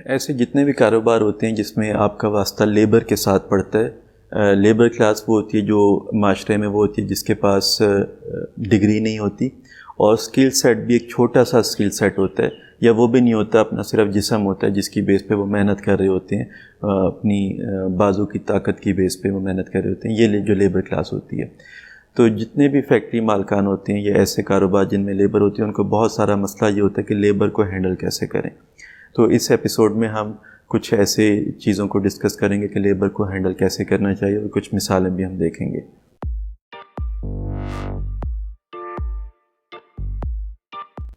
ایسے جتنے بھی کاروبار ہوتے ہیں جس میں آپ کا واسطہ لیبر کے ساتھ پڑتا ہے، لیبر کلاس وہ ہوتی ہے جو معاشرے میں وہ ہوتی ہے جس کے پاس ڈگری نہیں ہوتی، اور سکل سیٹ بھی ایک چھوٹا سا سکل سیٹ ہوتا ہے، یا وہ بھی نہیں ہوتا، اپنا صرف جسم ہوتا ہے جس کی بیس پہ وہ محنت کر رہے ہوتے ہیں، اپنی بازو کی طاقت کی بیس پہ وہ محنت کر رہے ہوتے ہیں، یہ جو لیبر کلاس ہوتی ہے۔ تو جتنے بھی فیکٹری مالکان ہوتے ہیں یا ایسے کاروبار جن میں لیبر ہوتی ہے، ان کو بہت سارا مسئلہ یہ ہوتا ہے کہ لیبر کو ہینڈل کیسے کریں۔ تو اس ایپیسوڈ میں ہم کچھ ایسے چیزوں کو ڈسکس کریں گے کہ لیبر کو ہینڈل کیسے کرنا چاہیے، اور کچھ مثالیں بھی ہم دیکھیں گے۔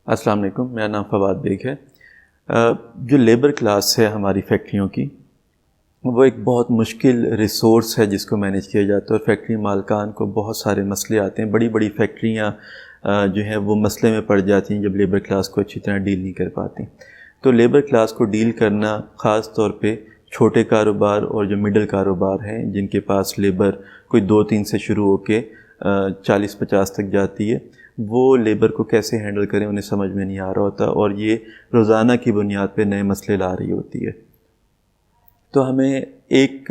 السلام علیکم، میرا نام فواد بیگ ہے۔ جو لیبر کلاس ہے ہماری فیکٹریوں کی، وہ ایک بہت مشکل ریسورس ہے جس کو مینیج کیا جاتا ہے، اور فیکٹری مالکان کو بہت سارے مسئلے آتے ہیں۔ بڑی بڑی فیکٹریاں جو ہیں وہ مسئلے میں پڑ جاتی ہیں جب لیبر کلاس کو اچھی طرح ڈیل نہیں کر پاتی۔ تو لیبر کلاس کو ڈیل کرنا خاص طور پہ چھوٹے کاروبار اور جو مڈل کاروبار ہیں جن کے پاس لیبر کوئی 2-3 سے شروع ہو کے 40-50 تک جاتی ہے، وہ لیبر کو کیسے ہینڈل کریں انہیں سمجھ میں نہیں آ رہا ہوتا، اور یہ روزانہ کی بنیاد پہ نئے مسئلے لا رہی ہوتی ہے۔ تو ہمیں ایک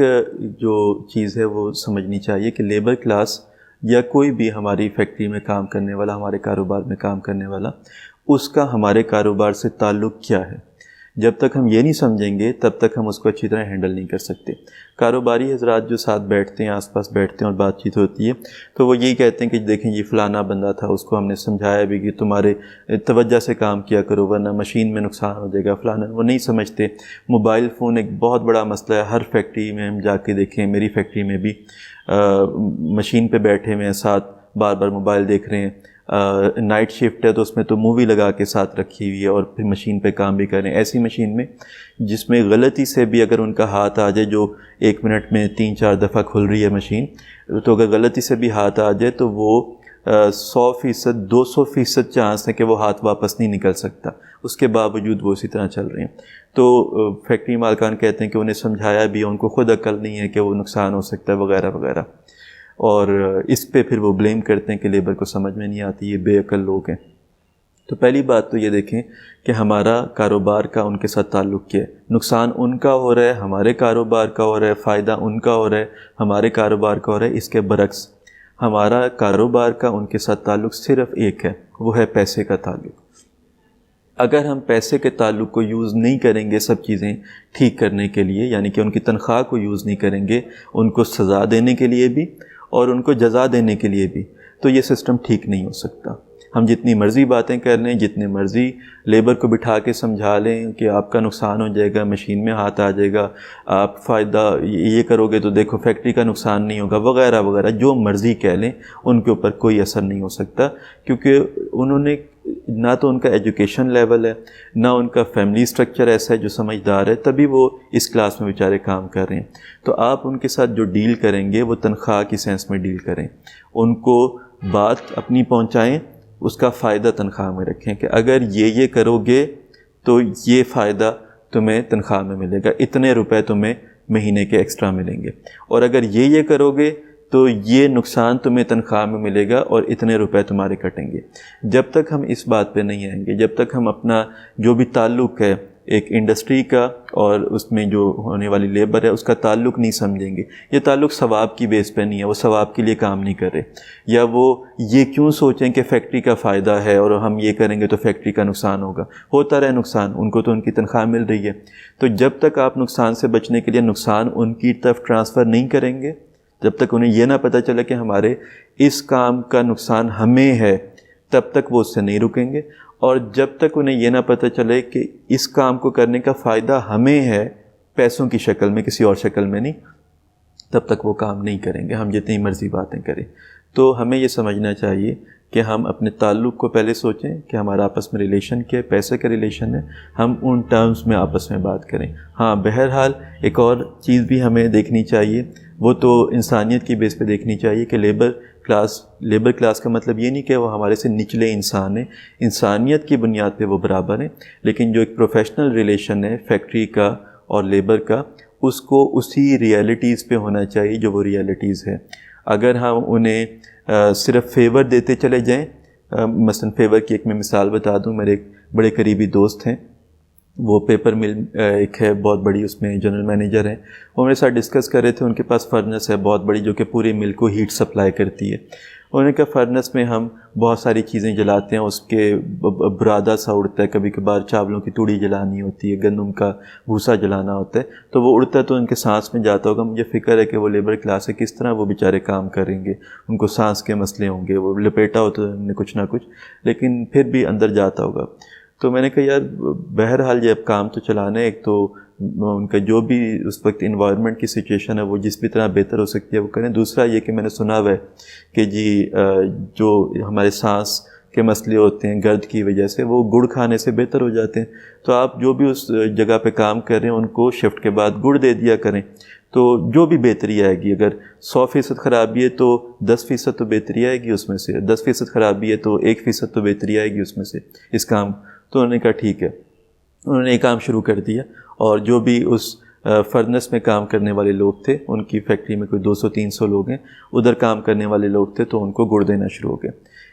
جو چیز ہے وہ سمجھنی چاہیے کہ لیبر کلاس یا کوئی بھی ہماری فیکٹری میں کام کرنے والا، ہمارے کاروبار میں کام کرنے والا، اس کا ہمارے کاروبار سے تعلق کیا ہے۔ جب تک ہم یہ نہیں سمجھیں گے تب تک ہم اس کو اچھی طرح ہینڈل نہیں کر سکتے۔ کاروباری حضرات جو ساتھ بیٹھتے ہیں، آس پاس بیٹھتے ہیں اور بات چیت ہوتی ہے، تو وہ یہی کہتے ہیں کہ دیکھیں یہ فلانا بندہ تھا، اس کو ہم نے سمجھایا بھی کہ تمہارے توجہ سے کام کیا کرو ورنہ مشین میں نقصان ہو جائے گا، فلانا۔ وہ نہیں سمجھتے۔ موبائل فون ایک بہت بڑا مسئلہ ہے، ہر فیکٹری میں ہم جا کے دیکھیں، میری فیکٹری میں بھی مشین پہ بیٹھے ہوئے ہیں، ساتھ بار بار موبائل دیکھ رہے ہیں۔ نائٹ شفٹ ہے تو اس میں تو مووی لگا کے ساتھ رکھی ہوئی ہے اور پھر مشین پہ کام بھی کر رہے ہیں۔ ایسی مشین میں جس میں غلطی سے بھی اگر ان کا ہاتھ آ جائے، جو 1 منٹ میں 3-4 دفعہ کھل رہی ہے مشین، تو اگر غلطی سے بھی ہاتھ آ جائے تو وہ 100%، 200% چانس ہے کہ وہ ہاتھ واپس نہیں نکل سکتا، اس کے باوجود وہ اسی طرح چل رہے ہیں۔ تو فیکٹری مالکان کہتے ہیں کہ انہیں سمجھایا بھی، ان کو خود عقل نہیں ہے کہ وہ نقصان ہو سکتا ہے وغیرہ وغیرہ، اور اس پہ پھر وہ بلیم کرتے ہیں کہ لیبر کو سمجھ میں نہیں آتی، یہ بے عقل لوگ ہیں۔ تو پہلی بات تو یہ دیکھیں کہ ہمارا کاروبار کا ان کے ساتھ تعلق کیا ہے۔ نقصان ان کا ہو رہا ہے، ہمارے کاروبار کا ہو رہا ہے، فائدہ ان کا ہو رہا ہے، ہمارے کاروبار کا ہو رہا ہے۔ اس کے برعکس ہمارا کاروبار کا ان کے ساتھ تعلق صرف ایک ہے، وہ ہے پیسے کا تعلق۔ اگر ہم پیسے کے تعلق کو یوز نہیں کریں گے سب چیزیں ٹھیک کرنے کے لیے، یعنی کہ ان کی تنخواہ کو یوز نہیں کریں گے ان کو سزا دینے کے لیے بھی اور ان کو جزا دینے کے لیے بھی، تو یہ سسٹم ٹھیک نہیں ہو سکتا۔ ہم جتنی مرضی باتیں کر لیں، جتنے مرضی لیبر کو بٹھا کے سمجھا لیں کہ آپ کا نقصان ہو جائے گا، مشین میں ہاتھ آ جائے گا، آپ فائدہ یہ کرو گے تو دیکھو فیکٹری کا نقصان نہیں ہوگا وغیرہ وغیرہ، جو مرضی کہہ لیں، ان کے اوپر کوئی اثر نہیں ہو سکتا، کیونکہ انہوں نے نہ تو ان کا ایجوکیشن لیول ہے، نہ ان کا فیملی سٹرکچر ایسا ہے جو سمجھدار ہے، تبھی وہ اس کلاس میں بیچارے کام کر رہے ہیں۔ تو آپ ان کے ساتھ جو ڈیل کریں گے وہ تنخواہ کی سینس میں ڈیل کریں، ان کو بات اپنی پہنچائیں، اس کا فائدہ تنخواہ میں رکھیں کہ اگر یہ کرو گے تو یہ فائدہ تمہیں تنخواہ میں ملے گا، اتنے روپے تمہیں مہینے کے ایکسٹرا ملیں گے، اور اگر یہ کرو گے تو یہ نقصان تمہیں تنخواہ میں ملے گا اور اتنے روپے تمہارے کٹیں گے۔ جب تک ہم اس بات پہ نہیں آئیں گے، جب تک ہم اپنا جو بھی تعلق ہے ایک انڈسٹری کا اور اس میں جو ہونے والی لیبر ہے اس کا تعلق نہیں سمجھیں گے، یہ تعلق ثواب کی بیس پہ نہیں ہے، وہ ثواب کے لیے کام نہیں کر رہے، یا وہ یہ کیوں سوچیں کہ فیکٹری کا فائدہ ہے اور ہم یہ کریں گے تو فیکٹری کا نقصان ہوگا، ہوتا رہے نقصان، ان کو تو ان کی تنخواہ مل رہی ہے۔ تو جب تک آپ نقصان سے بچنے کے لیے نقصان ان کی طرف ٹرانسفر نہیں کریں گے، جب تک انہیں یہ نہ پتہ چلے کہ ہمارے اس کام کا نقصان ہمیں ہے، تب تک وہ اس سے نہیں رکیں گے، اور جب تک انہیں یہ نہ پتہ چلے کہ اس کام کو کرنے کا فائدہ ہمیں ہے، پیسوں کی شکل میں، کسی اور شکل میں نہیں، تب تک وہ کام نہیں کریں گے، ہم جتنی مرضی باتیں کریں۔ تو ہمیں یہ سمجھنا چاہیے کہ ہم اپنے تعلق کو پہلے سوچیں کہ ہمارا آپس میں ریلیشن کیا ہے، پیسے کا ریلیشن ہے، ہم ان ٹرمز میں آپس میں بات کریں۔ ہاں، بہرحال ایک اور چیز بھی ہمیں دیکھنی چاہیے، وہ تو انسانیت کی بیس پہ دیکھنی چاہیے کہ لیبر کلاس کا مطلب یہ نہیں کہ وہ ہمارے سے نچلے انسان ہیں، انسانیت کی بنیاد پہ وہ برابر ہیں، لیکن جو ایک پروفیشنل ریلیشن ہے فیکٹری کا اور لیبر کا، اس کو اسی ریئلٹیز پہ ہونا چاہیے جو وہ ریئلٹیز ہے۔ اگر ہم انہیں صرف فیور دیتے چلے جائیں، مثلا فیور کی ایک میں مثال بتا دوں، میرے ایک بڑے قریبی دوست ہیں، وہ پیپر مل ایک ہے بہت بڑی، اس میں جنرل مینیجر ہیں، وہ میرے ساتھ ڈسکس کر رہے تھے. ان کے پاس فرنس ہے بہت بڑی جو کہ پوری مل کو ہیٹ سپلائی کرتی ہے. انہوں نے کہا فرنس میں ہم بہت ساری چیزیں جلاتے ہیں، اس کے برادہ سا اڑتا ہے، کبھی کبھار چاولوں کی توڑی جلانی ہوتی ہے، گندم کا بھوسا جلانا ہوتا ہے، تو وہ اڑتا ہے تو ان کے سانس میں جاتا ہوگا. مجھے فکر ہے کہ وہ لیبر کلاس ہے، کس طرح وہ بیچارے کام کریں گے، ان کو سانس کے مسئلے ہوں گے، وہ لپیٹا ہوتا ہے انہوں نے کچھ نہ کچھ، لیکن پھر بھی اندر جاتا ہوگا. تو میں نے کہا یار بہرحال یہ اب کام تو چلانا ہے، ایک تو ان کا جو بھی اس وقت انوائرمنٹ کی سچویشن ہے وہ جس بھی طرح بہتر ہو سکتی ہے وہ کریں. دوسرا یہ کہ میں نے سنا ہوا ہے کہ جی جو ہمارے سانس کے مسئلے ہوتے ہیں گرد کی وجہ سے، وہ گڑ کھانے سے بہتر ہو جاتے ہیں. تو آپ جو بھی اس جگہ پہ کام کر رہے ہیں ان کو شفٹ کے بعد گڑ دے دیا کریں، تو جو بھی بہتری آئے گی. اگر 100% خرابی ہے تو 10% تو بہتری آئے گی اس میں سے، 10% خرابی ہے تو 1% تو بہتری آئے گی اس میں سے اس کام. تو انہوں نے کہا ٹھیک ہے. انہوں نے یہ کام شروع کر دیا، اور جو بھی اس فرنس میں کام کرنے والے لوگ تھے، ان کی فیکٹری میں کوئی 200-300 لوگ ہیں، ادھر کام کرنے والے لوگ تھے، تو ان کو گڑ دینا شروع ہو گیا.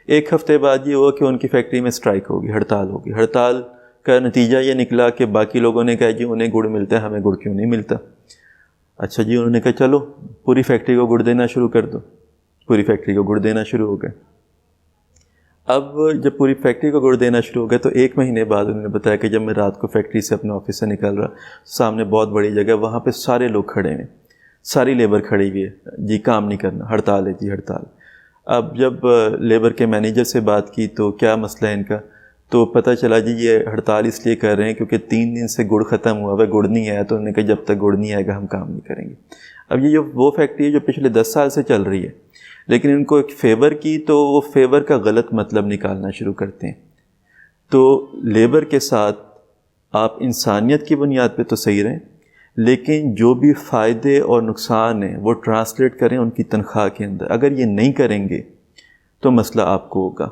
ایک ہفتے بعد یہ ہوا کہ ان کی فیکٹری میں اسٹرائک ہوگی، ہڑتال ہوگی. ہڑتال کا نتیجہ یہ نکلا کہ باقی لوگوں نے کہا جی انہیں گڑ ملتا ہے، ہمیں گڑ کیوں نہیں ملتا. اچھا جی، انہوں نے کہا چلو پوری فیکٹری کو گڑ دینا شروع کر دو. پوری فیکٹری کو گڑ دینا شروع ہو گئے. اب جب پوری فیکٹری کو گڑ دینا شروع ہو گیا تو 1 مہینے بعد انہوں نے بتایا کہ جب میں رات کو فیکٹری سے اپنے آفس سے نکل رہا، سامنے بہت بڑی جگہ، وہاں پہ سارے لوگ کھڑے ہیں، ساری لیبر کھڑی ہوئی ہے، جی کام نہیں کرنا، ہڑتال ہے جی ہڑتال. اب جب لیبر کے مینیجر سے بات کی تو کیا مسئلہ ہے ان کا، تو پتہ چلا جی یہ ہڑتال اس لیے کر رہے ہیں کیونکہ 3 دن سے گڑ ختم ہوا ہے، گڑ نہیں آیا. تو انہوں نے کہا جب تک گڑ نہیں آئے گا ہم کام نہیں کریں گے. اب یہ جو وہ فیکٹری ہے جو پچھلے 10 سال سے چل رہی ہے، لیکن ان کو ایک فیور کی تو وہ فیور کا غلط مطلب نکالنا شروع کرتے ہیں. تو لیبر کے ساتھ آپ انسانیت کی بنیاد پہ تو صحیح رہیں، لیکن جو بھی فائدے اور نقصان ہیں وہ ٹرانسلیٹ کریں ان کی تنخواہ کے اندر. اگر یہ نہیں کریں گے تو مسئلہ آپ کو ہوگا.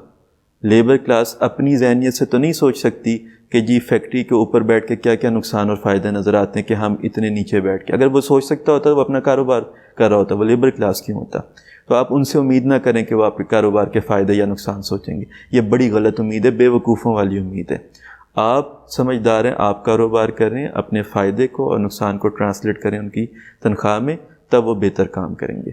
لیبر کلاس اپنی ذہنیت سے تو نہیں سوچ سکتی کہ جی فیکٹری کے اوپر بیٹھ کے کیا کیا نقصان اور فائدے نظر آتے ہیں کہ ہم اتنے نیچے بیٹھ کے. اگر وہ سوچ سکتا ہوتا تو وہ اپنا کاروبار کر رہا ہوتا، وہ لیبر کلاس کیوں ہوتا. تو آپ ان سے امید نہ کریں کہ وہ آپ کے کاروبار کے فائدے یا نقصان سوچیں گے. یہ بڑی غلط امید ہے، بے وقوفوں والی امید ہے. آپ سمجھدار ہیں، آپ کاروبار کریں، اپنے فائدے کو اور نقصان کو ٹرانسلیٹ کریں ان کی تنخواہ میں، تب وہ بہتر کام کریں گے.